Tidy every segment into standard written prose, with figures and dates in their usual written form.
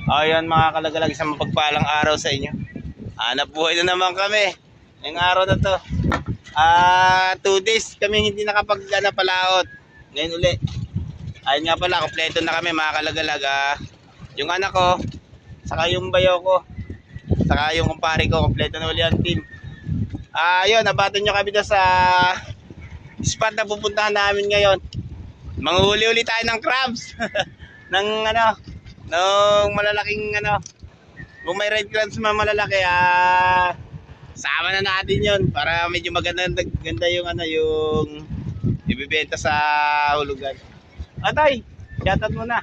Ayan mga kalagalag, isang mapagpalang araw sa inyo. Hanap buhay na naman kami. Ngayong araw na to. 2 days kami hindi palaot. Ngayon uli. Ayun nga pala, kompleto na kami mga kalagalag. Yung anak ko, saka yung bayo ko, saka yung kumpare ko, kompleto na uli ang team. Ayun, nabaton nyo kami doon sa spot na pupuntahan namin ngayon. Manguhuli uli tayo ng crabs. ng nung malalaking kung may red crabs na malalaki, sama na natin yon para medyo ganda yung yung ibibenta sa hulugan. Atay, shoutout muna.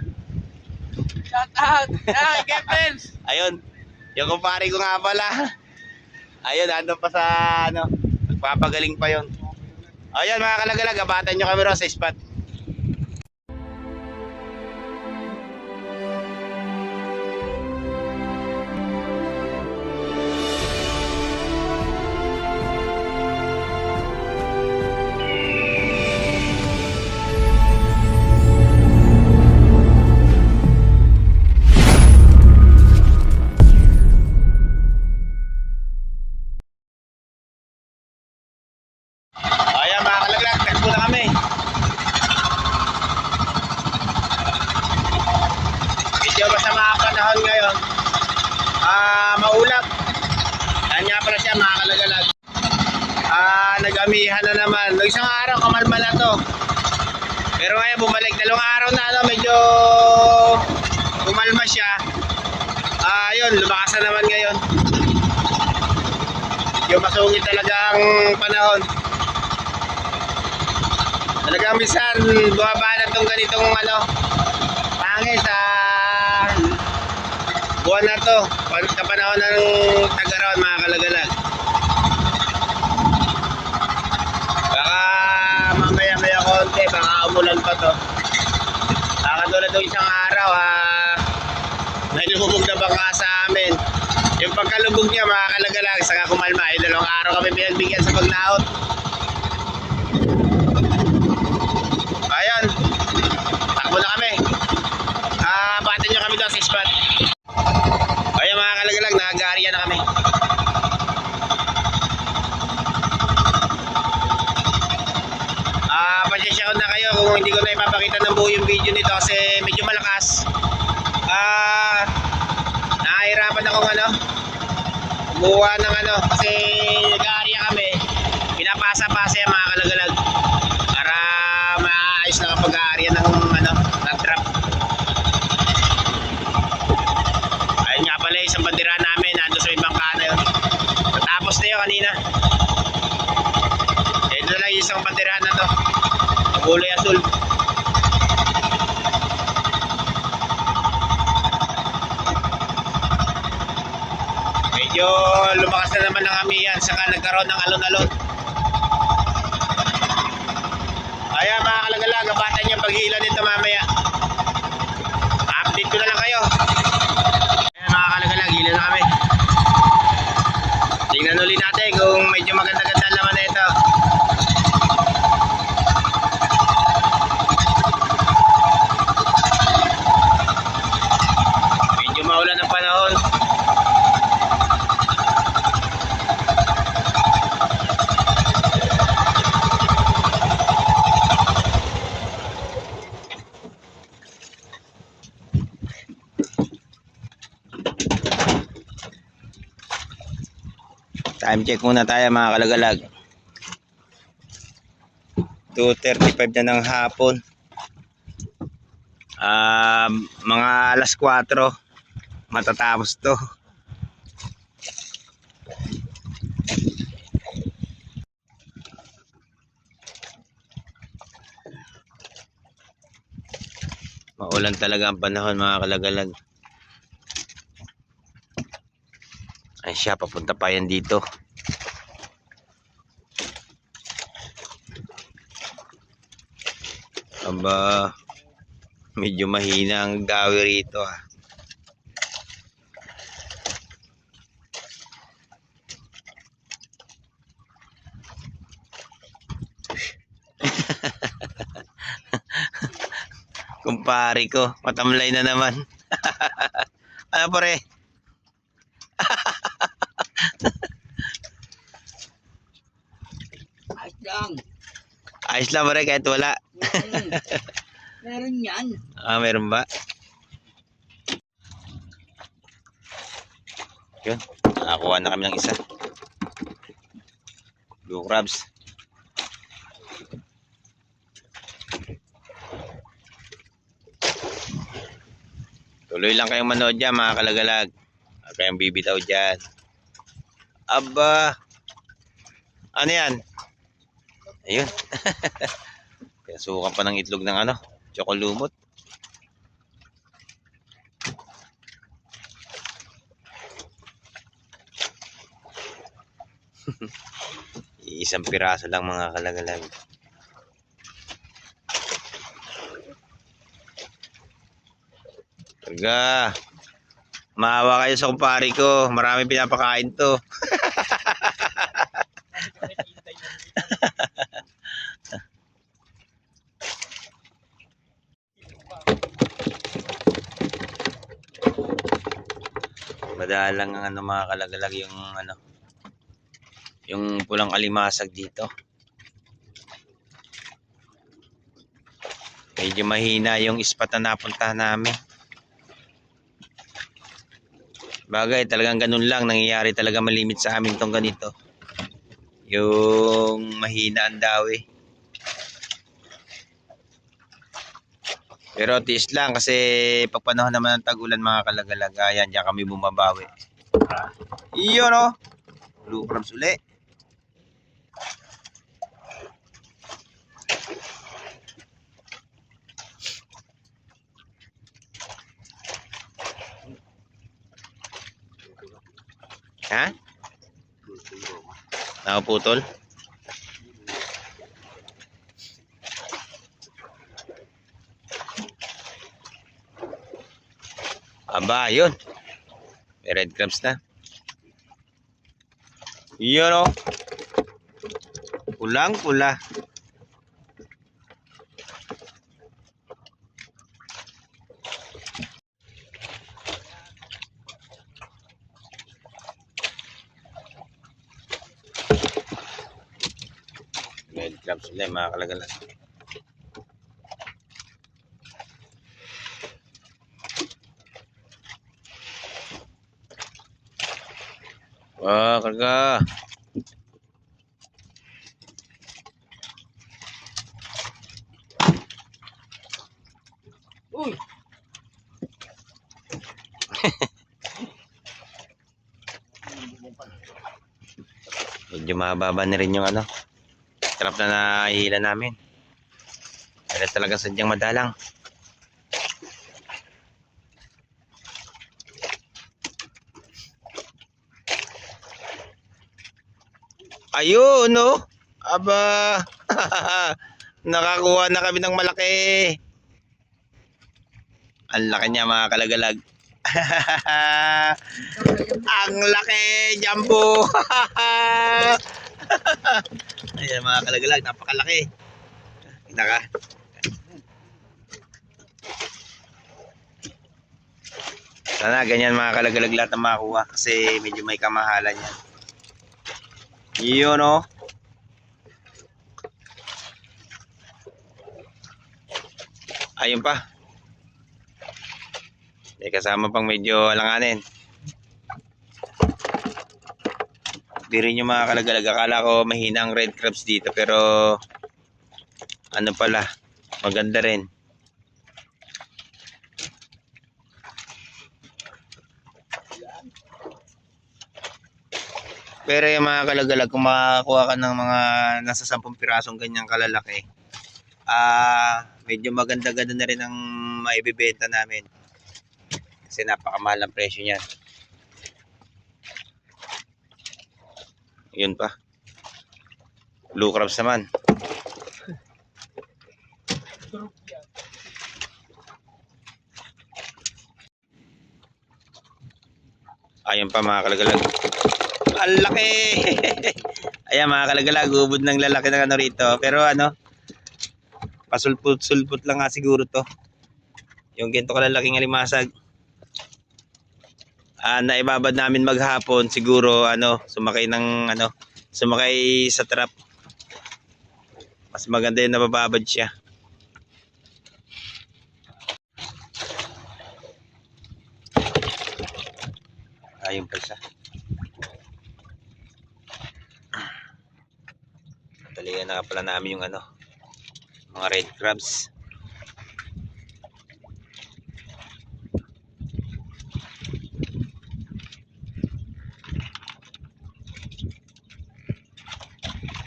Shoutout! Ay, Kepens! Ayun, yung kumpare ko nga pala. Ayun, nandun pa sa nagpapagaling pa yon. Ayun mga kalagalag, abatan nyo kami ro sa spot. Ayan mga kalaglag, takbo na kami. Medyo masama ang panahon ngayon. Maulap. Yan nga pala siya mga kalagalag. Nag-amihan na naman. Nung isang araw kamalma na to. Pero ngayon bumalik. 2 araw na medyo kumalma siya. Yun, lumakas na naman ngayon. Yung masungit talaga ang panahon. Talagang minsan bumaba na itong ganitong pangit sa buwan na to, kapanahon ng tag-araw mga kalagalag. Baka mamaya konti, baka umulan pa to. Katulad ng isang araw, may lumubog na bangka sa amin. Yung pagkalubog niya mga kalagalag, saka kumalma, 2 araw kami pinagbigyan sa paglaot. Ayun, takbo na kami. Batin nyo kami doon sa spot. Ayun mga kalagalag, nag-aarya na kami. Pasensya ko na kayo kung hindi ko na ipapakita ng buo yung video nito kasi medyo malakas. Nahihirapan akong kumuha ng kasi nag-aarya kami. Pinapasa-pasa yung mga kalagalag para maayos na kapag-aarya ng trap. Ayun nga pala isang bandera namin nando sa ibang kana yun. Natapos na yun kanina. Ito na lang isang bandera na to, kulay asul. Medyo lumakas na naman ang amihan, saka nagkaroon ng alon-alon. Ayan mga kalagalag, abatan niyo pag-iilan nito mamaya. Update ko na lang kayo. Ayan mga kalagalag, ilan na kami. Tingnan ulit natin kung medyo maganda-ganda naman na ito. Medyo maulan ang panahon. Time check muna tayo mga kalagalag. 2:35 na ng hapon. Mga alas 4 matatapos to. Maulan talaga ang panahon mga kalagalag. Ay siya, papunta pa yan dito. Aba, medyo mahina ang gawi rito Kumpare ko, matamlay na naman. Ano pare? Ayos lang. Ayos lang pare kahit wala. Meron yan. Meron ba? Yun. Nakakuha na kami ng isa. Blue crabs. Tuloy lang kayong manood dyan mga kalagalag. Huwag kayong bibitaw dyan. Aba. Ano yan? Ayun. Pinasukan pa ng itlog ng ano, tsokolumot. Isang piraso lang mga kalagalag. Taga. Maawa kayo sa kumpare ko. Maraming pinapakain to. Madalang ang ano mga kalagalag yung ano, yung pulang alimasag dito. Medyo mahina yung spot na napuntahan namin. Bagay talagang ganun lang, nangyayari talaga malimit sa amin tong ganito. Yung mahina ang dawi. Pero tiis lang kasi pag panahon naman ng tag-ulan mga kalagalag, ayan, diyan kami bumabawi. Iyon o. Blue crabs uli. Ha? Nakaputol? Aba, yun. May red crabs na. Yun o. Pulang-pula. Red crabs ulit mga kalagalan. Wah, karga. Uy! Medyo mababa na rin yung ano, trap na nahihila namin. Kaya talaga sadyang madalang. Ayun, no? Aba, nakakuha na kami ng malaki. Ang laki niya mga kalagalag. Ang laki, jumbo. Ayan mga kalagalag, napakalaki. Kita ka. Sana ganyan mga kalagalag lahat na makakuha kasi medyo may kamahalan yan. Yun o. Ayun pa. May kasama pang medyo alanganin. Di rin yung mga kalagalag. Akala ko mahina ang red crabs dito pero ano pala, maganda rin. Pero yung mga kalagalag, kung makakuha ka ng mga nasa 10 pirasong ganyang kalalaki, medyo maganda-ganda na rin ang maibibenta namin. Kasi napakamahal ang presyo niyan. Yun pa. Blue crabs naman. Ayun pa mga kalagalag. Ang laki! Ayan mga kalagalag, ubod ng lalaki ng ano rito. Pero ano, pasulput-sulput lang nga siguro to. Yung ganito kalalaking alimasag. naibabad namin maghapon, siguro sumakay sa trap. Mas maganda yung nabababad siya. Ayun pa siya. Talihan na pala namin yung mga red crabs.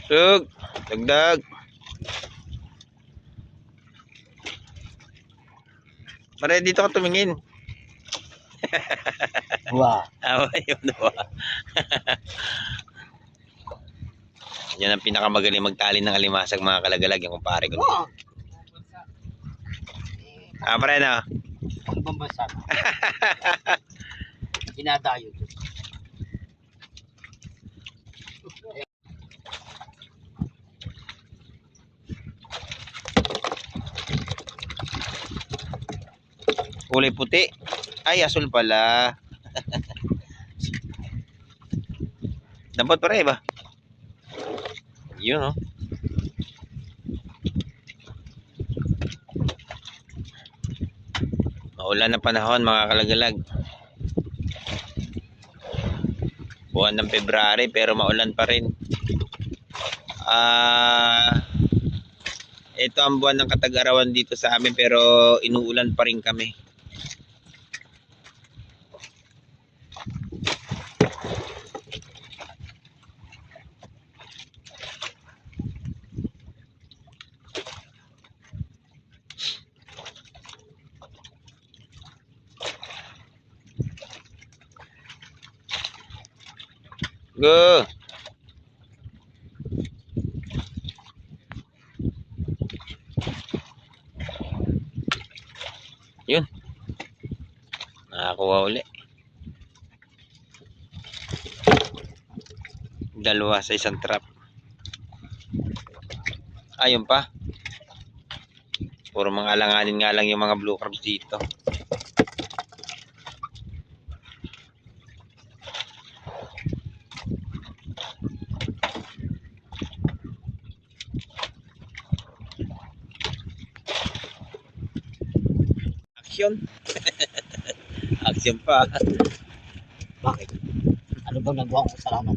Sug, dagdag. Mare, dito ka tumingin. Wow. Yun ba? Yan ang pinakamagaling magtali ng alimasag, mga kalagalag, yung kumpare ko. Wow. Pare na. Ang bambasa. Dinadayo to. Kulay puti. Ay, asul pala. Dapat pare ba? Yun, oh. Maulan na panahon, mga kalagalag. Buwan ng February pero maulan pa rin. Ito ang buwan ng katag-arawan dito sa amin pero inuulan pa rin kami. Go. Yun. Nakakuha uli. Dalawa sa isang trap. Ayun pa. Puro mga alanganin nga lang yung mga blue crabs dito. Action. Action pa. Bakit? Ano bang nagawa ko kasalanan?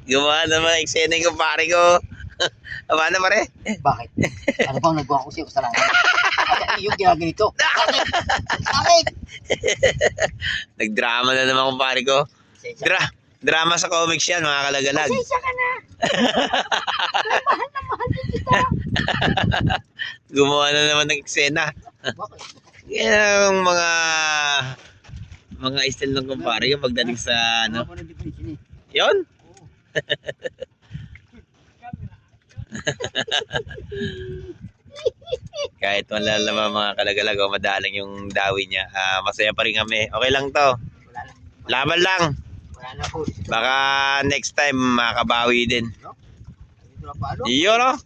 Gumawa naman eksena yung kumpare ko. Aba na pare. Bakit? Ano bang nagawa ko siya kasalanan? At yung ginaganito. Bakit? Bakit? Nagdrama na naman kumpare ko. Drama sa comics yan, mga kalagalag. Pasensya ka na. Mahal na mahal din kita. Gumawa na naman ng eksena. Bakit? Yan ang mga style ng kumpare ko pagdating sa Ano ba na definition eh? Yun. Kahit malalama mga kalagalag o madalang yung dawi niya, masaya pa rin kami. Okay lang to. Wala na. Laban lang. Wala na po. Baka next time makabawi din. Dito na paano? Yun, oh.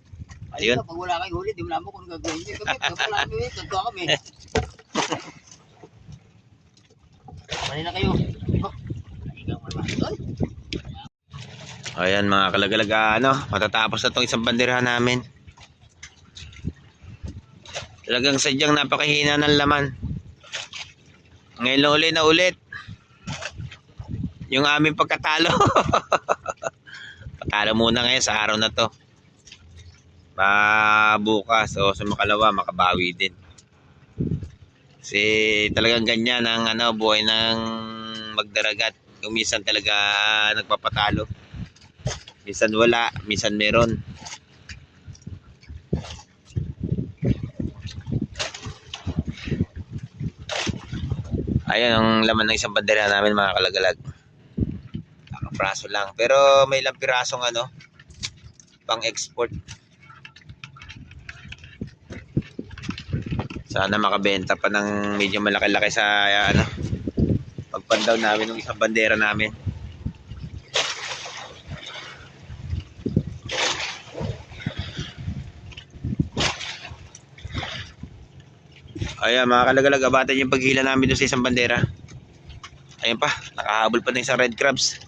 Ayun. Ayun. Pag wala kayong huli, di mo naman kung gagawin niyo. Kami, wala kami, tagwa kami. Mali na kayo. Naigaw mo naman doon. Ayan mga kalagalag, matatapos na tong isang banderahan namin. Talagang sadyang napakahina ng laman. Ngayon lang ulit na ulit yung aming pagkatalo. Patalo muna ngayon sa araw na to. Bukas o sa makalawa makabawi din. Kasi talagang ganyan ang buhay ng magdaragat. Kung minsan talaga nagpapatalo. Minsan wala, minsan meron. Ayan ang laman ng isang bandera namin mga kalagalag. Nakapraso lang. Pero may ilang pirasong pang export. Sana makabenta pa ng medyo malaki-laki sa pagpandaw namin ng isang bandera namin. Ayan mga kalagalag, abatan yung paghila namin doon sa isang bandera. Ayun pa, nakahabol pa din sa red crabs.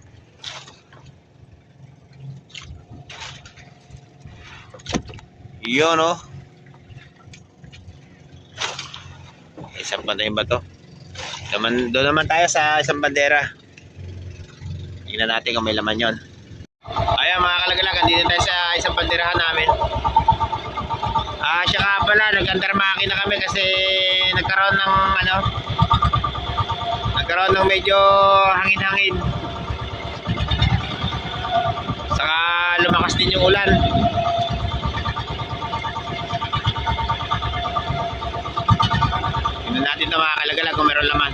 Yun oh. Isang pa ba to? Doon naman tayo sa isang bandera. Tingnan natin kung may laman yon. Ayan mga kalagalag, andito tayo sa isang banderahan namin. Siya nga pala, nag-andarmaki na kami kasi nagkaroon ng medyo hangin-hangin. Saka lumakas din yung ulan. Tingnan natin ito mga kalagalag kung meron laman.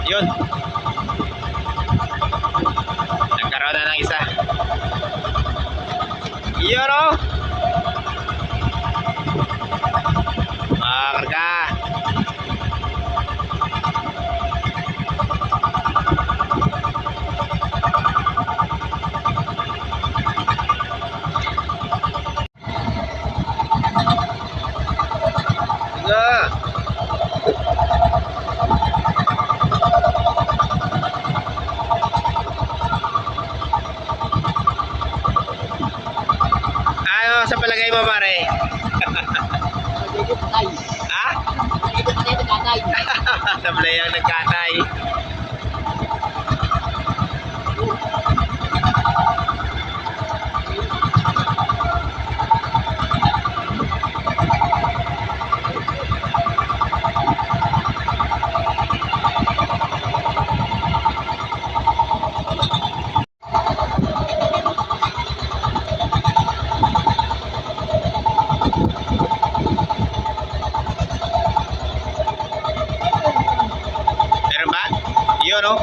Yun. Nagkaroon na ng isa. Yun o. Karga. Sa palagay mo pare? Ha? Sablay ang nagkatay. Meron ba? Yun o.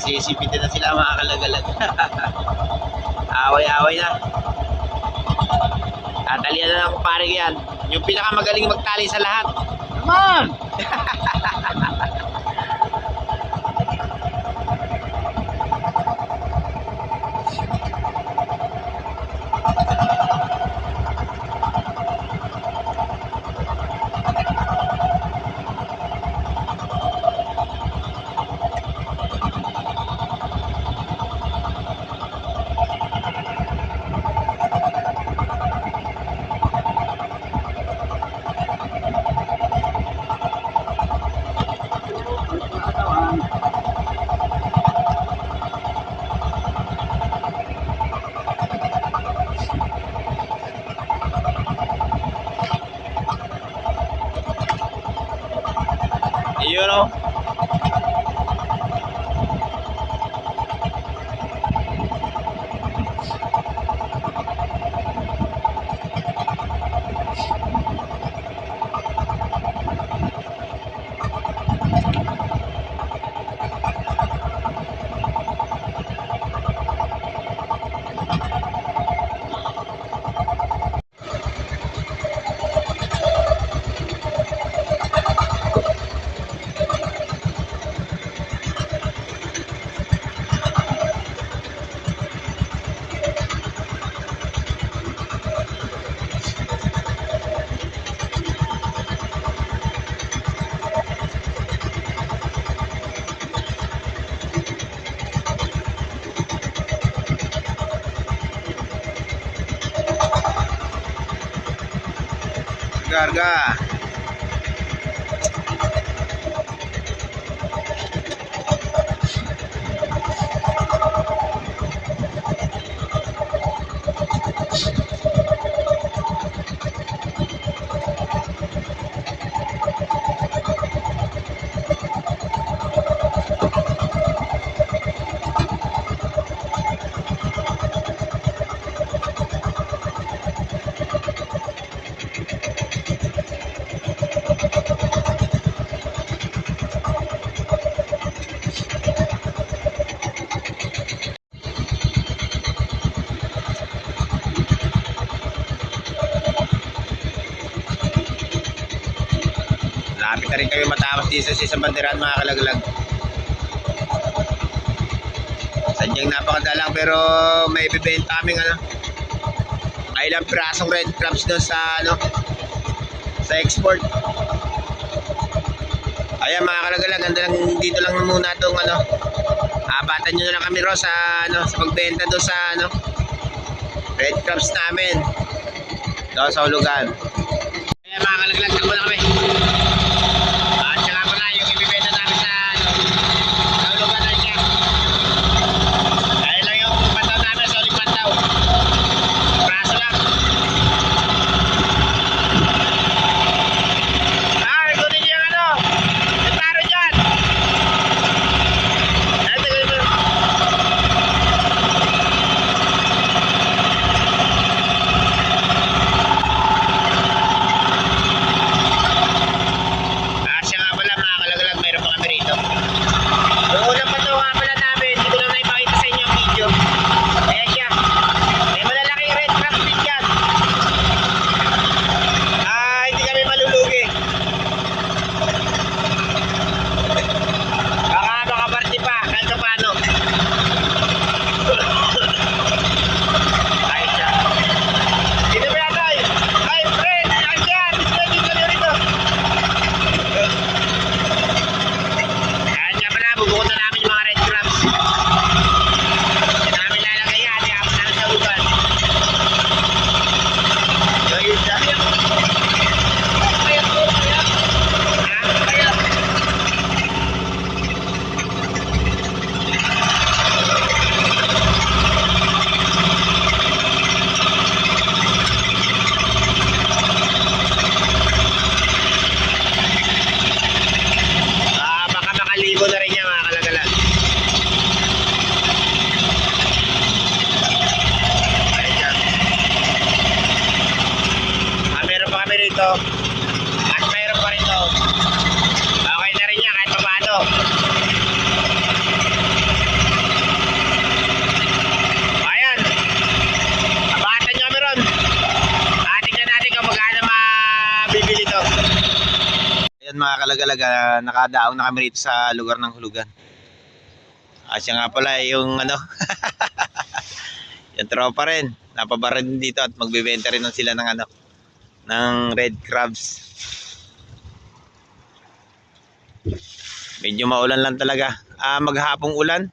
Sisipitin na sila mga kalagalag. Away-away na. Tatalian na ng kumpare yan. Yung pinakamagaling magtali sa lahat. Naman! Yun o. karga. Lapit na rin kami matapos dito sa isang banderan mga kalaglag. Sadyang napakadalang pero may bibenta kaming ilang pirasong red crabs doon sa sa export. Ayan mga kalaglag, ganda lang dito lang muna itong abatan nyo na lang kami ro sa sa pagbenta doon sa red crabs namin doon sa hulugan. Ayan mga kalaglag, takbo na kami. At saka pala yung ibibenta namin sa hulugan na siya. Ayun lang yung pantaw namin sa uling pantaw. Praso lang. Kunin niyo yung yung taro dyan. Ayun, tagalin mo. Siya nga pala mga kalaglag, mayroon pa kami rito. Yung unang pantaw nga pala namin, hindi ko lang naipakita sa inyo ang video. Ayan siya. May malalaking red crab din dyan. Hindi kami malulugi. Baka makaparty pa, kahit pa paano. Ayun siya. Dito ba yan, Toy? Ay, friend! Ayun siya! Dito kami rito. Ayan nga pala, bubukod na namin yung mga red crabs. Hindi namin lalagay yan, ihapon namin sa ugan. So yun siya. Baka makalibo na rin yan mga kalagalan. Ayun siya. Meron pa kami rito. At mayroon pa rito. Okay na rin yan kahit pa paano. Ayan. Abatan nyo kami ron. Tingnan natin kung magkano mabibili to. Ayan mga kalagalag, nakadaong na kami rito sa lugar ng hulugan. Siya nga pala yung yung tropa rin. Napabara din dito at magbebenta rin sila ng ng red crabs. Medyo maulan lang talaga. Maghapong ulan.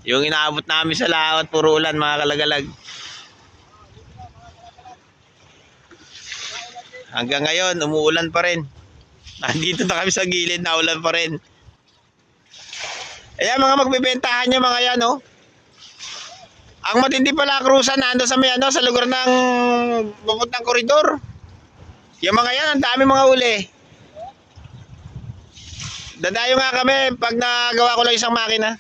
Yung inaabot namin sa laot, puro ulan mga kalagalag. Hanggang ngayon, umuulan pa rin. Nandito na kami sa gilid, naulan pa rin. Ayan mga magbebentahan nyo mga yan, Ang matindi pala krusan nando sa may sa lugar ng papuntang koridor. Yung mga yan, ang dami mga uli. Dadayo nga kami pag nagawa ko lang isang makina.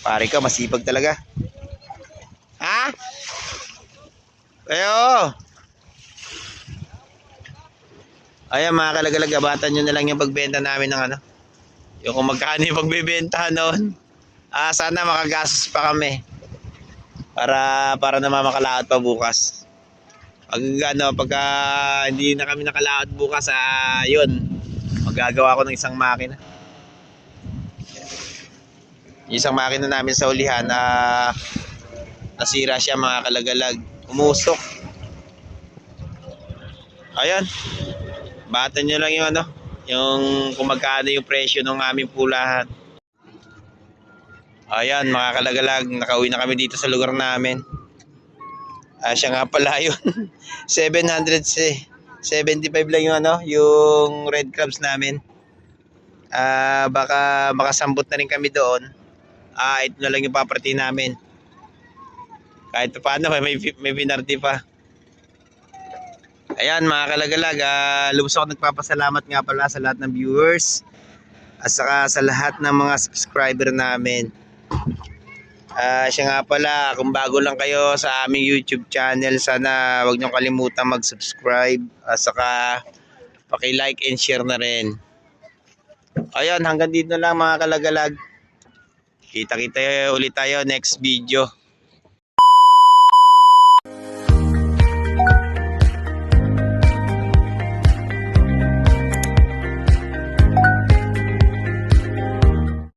Pare ka, masipag talaga. Ha? Ayo. Ayan mga kalagalag, abatan nyo na lang yung pagbenta namin ng yung kung magkano yung pagbebenta noon. Sana makagastos pa kami. Para naman makalaot pa bukas. Pagka hindi na kami nakalaot bukas, yun. Magagawa ko ng isang makina. Yung isang makina namin sa ulihan, nasira siya mga kalagalag. Umusok. Ayan. Batan nyo lang yung yung kung magkano yung presyo ng aming pulahan. Ayan mga kalagalag, nakauwi na kami dito sa lugar namin. Siya nga pala yun. 775 lang yung yung red crabs namin. Baka makasambot na rin kami doon. Ito na lang yung property namin. Kahit pa paano, may pinarty pa. Ayan mga kalagalag, lubos ako nagpapasalamat nga pala sa lahat ng viewers at saka sa lahat ng mga subscriber namin. Siya nga pala, kung bago lang kayo sa aming YouTube channel, sana wag niyong kalimutan mag-subscribe at saka paki-like and share na rin. Ayan, hanggang dito lang mga kalagalag. Kita-kita ulit tayo next video.